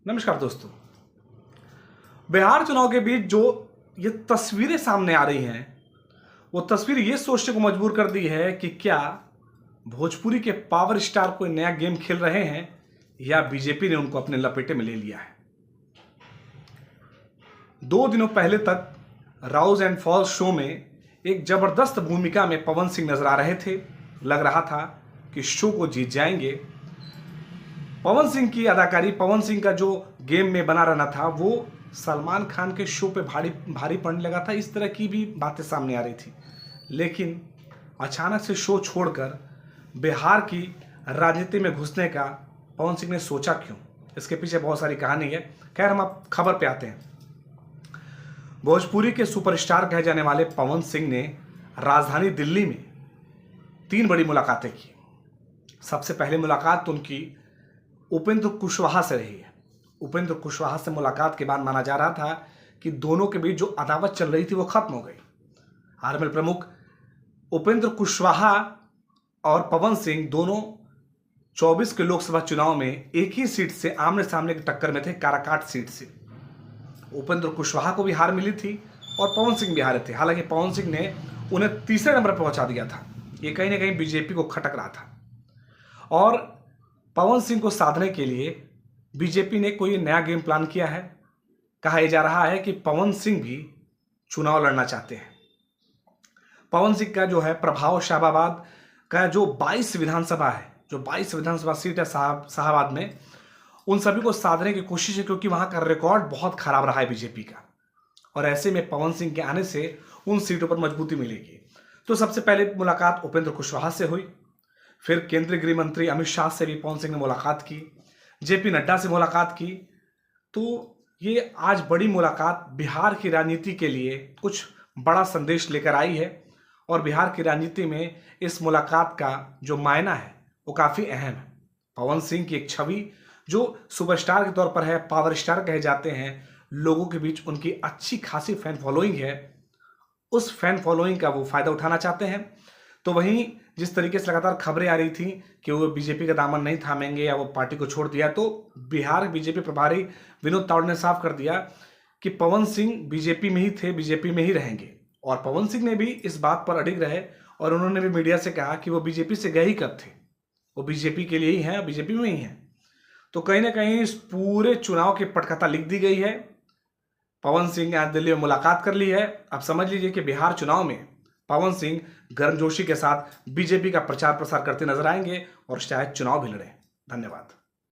नमस्कार दोस्तों। बिहार चुनाव के बीच जो ये तस्वीरें सामने आ रही हैं, वो तस्वीर ये सोचने को मजबूर कर दी है कि क्या भोजपुरी के पावर स्टार कोई नया गेम खेल रहे हैं या बीजेपी ने उनको अपने लपेटे में ले लिया है। 2 दिनों पहले तक राउज एंड फॉल्स शो में एक जबरदस्त भूमिका में पवन सिंह नजर आ रहे थे। लग रहा था कि शो को जीत जाएंगे। पवन सिंह की अदाकारी, पवन सिंह का जो गेम में बना रहना था, वो सलमान खान के शो पे भारी पड़ने लगा था। इस तरह की भी बातें सामने आ रही थी। लेकिन अचानक से शो छोड़कर बिहार की राजनीति में घुसने का पवन सिंह ने सोचा क्यों? इसके पीछे बहुत सारी कहानी है। खैर, हम अब खबर पे आते हैं। भोजपुरी के सुपरस्टार कहे जाने वाले पवन सिंह ने राजधानी दिल्ली में 3 बड़ी मुलाकातें की। सबसे पहले मुलाकात उनकी उपेंद्र कुशवाहा से रही है। उपेंद्र कुशवाहा से मुलाकात के बाद माना जा रहा था कि दोनों के बीच जो अदावत चल रही थी वो खत्म हो गई। आरएमएल प्रमुख उपेंद्र कुशवाहा और पवन सिंह दोनों 24 के लोकसभा चुनाव में एक ही सीट से आमने सामने की टक्कर में थे, काराकाट सीट से। उपेंद्र कुशवाहा को भी हार मिली थी और पवन सिंह भी हारे थे। हालांकि पवन सिंह ने उन्हें तीसरे नंबर पर पहुंचा दिया था। ये कहीं ना कहीं बीजेपी को खटक रहा था और पवन सिंह को साधने के लिए बीजेपी ने कोई नया गेम प्लान किया है। कहा यह जा रहा है कि पवन सिंह भी चुनाव लड़ना चाहते हैं। पवन सिंह का जो है प्रभाव शाहबाद का जो 22 विधानसभा है, जो 22 विधानसभा सीट है शाहबाद में, उन सभी को साधने की कोशिश है, क्योंकि वहां का रिकॉर्ड बहुत खराब रहा है बीजेपी का। और ऐसे में पवन सिंह के आने से उन सीटों पर मजबूती मिलेगी। तो सबसे पहले मुलाकात उपेंद्र कुशवाहा से हुई। फिर केंद्रीय गृह मंत्री अमित शाह से भी पवन सिंह ने मुलाकात की। जेपी नड्डा से मुलाकात की। तो ये आज बड़ी मुलाकात बिहार की राजनीति के लिए कुछ बड़ा संदेश लेकर आई है और बिहार की राजनीति में इस मुलाकात का जो मायना है वो काफ़ी अहम है। पवन सिंह की एक छवि जो सुपरस्टार के तौर पर है, पावर स्टार कहे जाते हैं, लोगों के बीच उनकी अच्छी खासी फैन फॉलोइंग है। उस फैन फॉलोइंग का वो फायदा उठाना चाहते हैं। तो वहीं जिस तरीके से लगातार खबरें आ रही थी कि वो बीजेपी का दामन नहीं थामेंगे या वो पार्टी को छोड़ दिया, तो बिहार बीजेपी प्रभारी विनोद तावड़े ने साफ कर दिया कि पवन सिंह बीजेपी में ही थे, बीजेपी में ही रहेंगे। और पवन सिंह ने भी इस बात पर अडिग रहे और उन्होंने भी मीडिया से कहा कि वो बीजेपी से गए ही कब थे, वो बीजेपी के लिए ही हैं, बीजेपी में ही हैं। तो कहीं ना कहीं इस पूरे चुनाव की पटकथा लिख दी गई है। पवन सिंह ने आज दिल्ली में मुलाकात कर ली है। अब समझ लीजिए कि बिहार चुनाव में पवन सिंह गर्मजोशी के साथ बीजेपी का प्रचार प्रसार करते नजर आएंगे और शायद चुनाव भी लड़े। धन्यवाद।